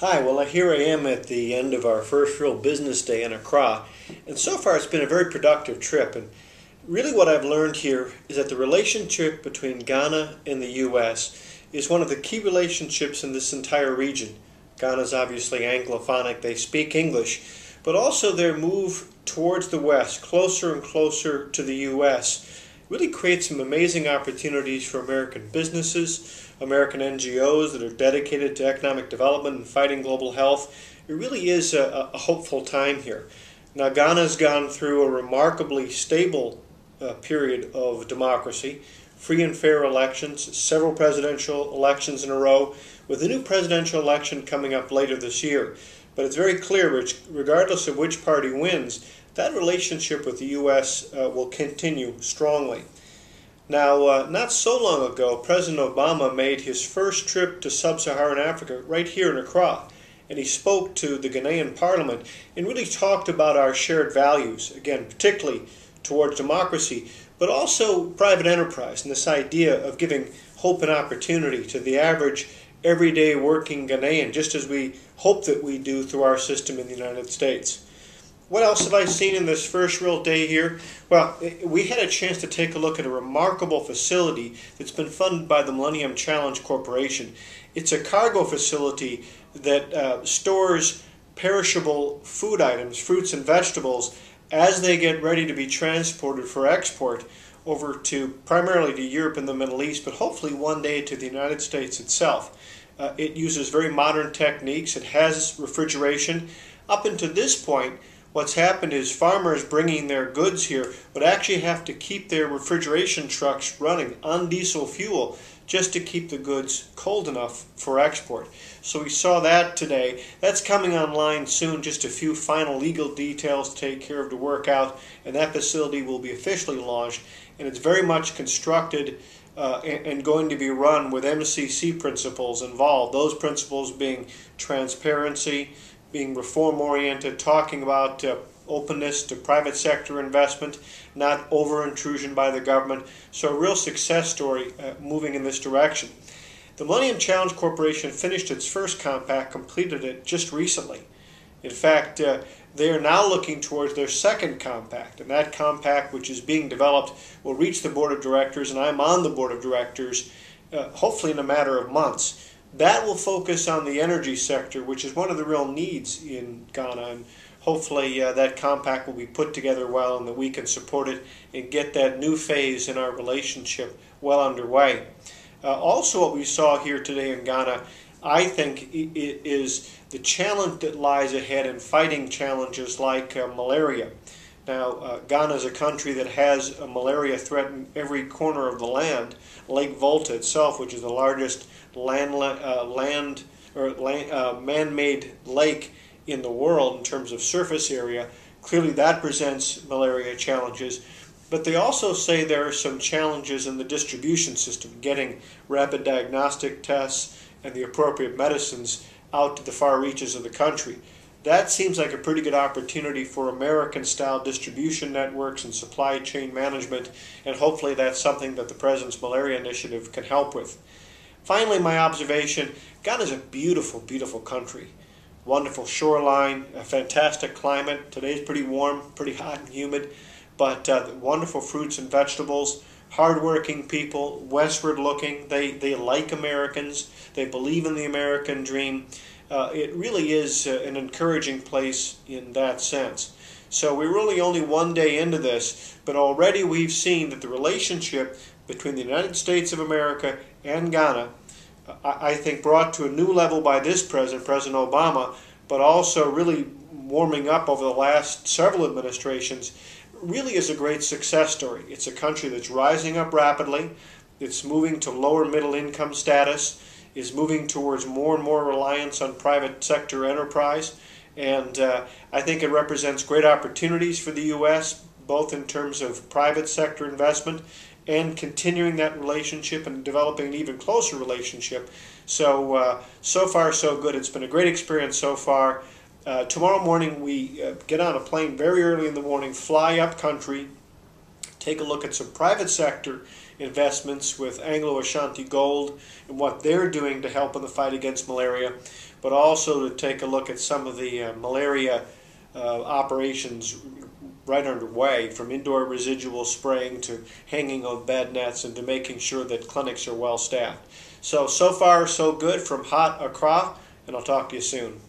Hi, well here I am at the end of our first real business day in Accra, and so far it's been a very productive trip. And really what I've learned here is that the relationship between Ghana and the U.S. is one of the key relationships in this entire region. Ghana is obviously Anglophonic, they speak English, but also their move towards the West, closer and closer to the U.S., really creates some amazing opportunities for American businesses, American NGOs that are dedicated to economic development and fighting global health. It really is a hopeful time here. Now, Ghana's gone through a remarkably stable period of democracy, free and fair elections, several presidential elections in a row, with a new presidential election coming up later this year. But it's very clear, regardless of which party wins, that relationship with the U.S. Will continue strongly. Now, not so long ago, President Obama made his first trip to sub-Saharan Africa right here in Accra, and he spoke to the Ghanaian Parliament and really talked about our shared values, again, particularly towards democracy, but also private enterprise and this idea of giving hope and opportunity to the average, everyday working Ghanaian, just as we hope that we do through our system in the United States. What else have I seen in this first real day here? Well, we had a chance to take a look at a remarkable facility that's been funded by the Millennium Challenge Corporation. It's a cargo facility that stores perishable food items, fruits and vegetables, as they get ready to be transported for export over to primarily to Europe and the Middle East, but hopefully one day to the United States itself. It uses very modern techniques. It has refrigeration. Up until this point, what's happened is farmers bringing their goods here would actually have to keep their refrigeration trucks running on diesel fuel just to keep the goods cold enough for export. So we saw that today. That's coming online soon, just a few final legal details to take care of to work out, and that facility will be officially launched, and it's very much constructed and going to be run with MCC principles involved, those principles being transparency, being reform-oriented, talking about openness to private sector investment, not over-intrusion by the government. So a real success story moving in this direction. The Millennium Challenge Corporation finished its first compact, completed it just recently. In fact, they are now looking towards their second compact, and that compact, which is being developed, will reach the board of directors, and I'm on the board of directors, hopefully in a matter of months. That will focus on the energy sector, which is one of the real needs in Ghana, and hopefully that compact will be put together well and that we can support it and get that new phase in our relationship well underway. Also what we saw here today in Ghana, I think, is the challenge that lies ahead in fighting challenges like malaria. Now, Ghana is a country that has a malaria threat in every corner of the land. Lake Volta itself, which is the largest man-made lake in the world in terms of surface area, clearly that presents malaria challenges. But they also say there are some challenges in the distribution system, getting rapid diagnostic tests and the appropriate medicines out to the far reaches of the country. That seems like a pretty good opportunity for American-style distribution networks and supply chain management, and hopefully that's something that the President's Malaria Initiative can help with. Finally, my observation, Ghana is a beautiful, beautiful country. Wonderful shoreline, a fantastic climate. Today's pretty warm, pretty hot and humid, but wonderful fruits and vegetables, hardworking people, westward looking. They like Americans. They believe in the American dream. It really is an encouraging place in that sense. So we're really only one day into this, but already we've seen that the relationship between the United States of America and Ghana, I think brought to a new level by this president, President Obama, but also really warming up over the last several administrations, really is a great success story. It's a country that's rising up rapidly. It's moving to lower middle income status, is moving towards more and more reliance on private sector enterprise, and I think it represents great opportunities for the U.S., both in terms of private sector investment and continuing that relationship and developing an even closer relationship. So, so far so good. It's been a great experience so far. Tomorrow morning we get on a plane very early in the morning, fly up country, take a look at some private sector investments with Anglo Ashanti Gold and what they're doing to help in the fight against malaria. but also to take a look at some of the malaria operations right underway, from indoor residual spraying to hanging on bed nets and to making sure that clinics are well staffed. So far so good from Hot Accra, and I'll talk to you soon.